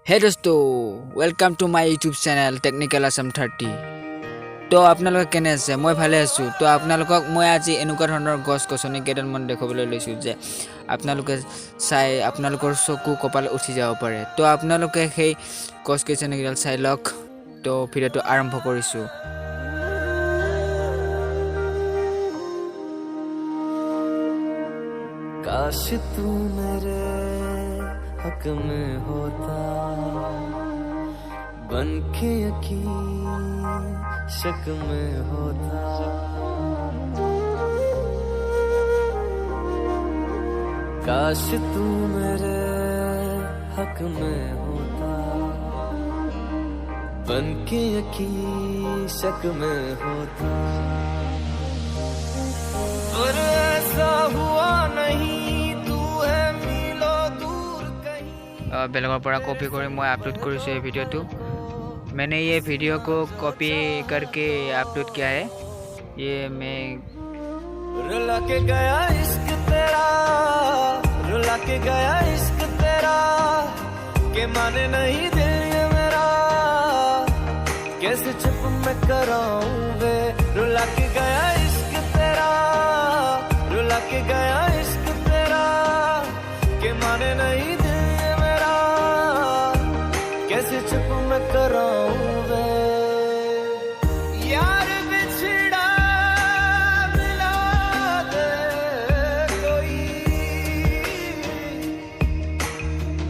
হে দোস্তো, welcome to my YouTube channel technical Assam 30। তো আপোনালোকে কেনে আছে? মই ভালে আছোঁ। তো আপোনালোকক মই আজি এনেকুৱা ধৰণৰ গছ গছনি কেইডালমান দেখুৱাবলৈ লৈছোঁ যে আপোনালোকে চাই আপোনালোকৰ চকু কপাল উঠি যাব পাৰে। তো আপোনালোকে সেই গছ গছনিকেইডাল চাই লওক। তো ভিডিঅ'টো আৰম্ভ কৰিছোঁ। काश तू मेरे हक में होता, बन के यकीन शक में होता। काश तू मेरे हक में होता, बन के यकीन शक में होता। पर ऐसा हुआ नहीं, तू है मीलों दूर कहीं। बेलगों पर कॉपी कर मैं अपलोड करूँ ये वीडियो तो मैंने ये वीडियो को कॉपी करके अपलोड किया है। ये मैं रुला के गया इश्क तेरा, रुला के गया इश्क तेरा, के माने नहीं दिल ये मेरा। कैसे चुप मैं कराऊं वे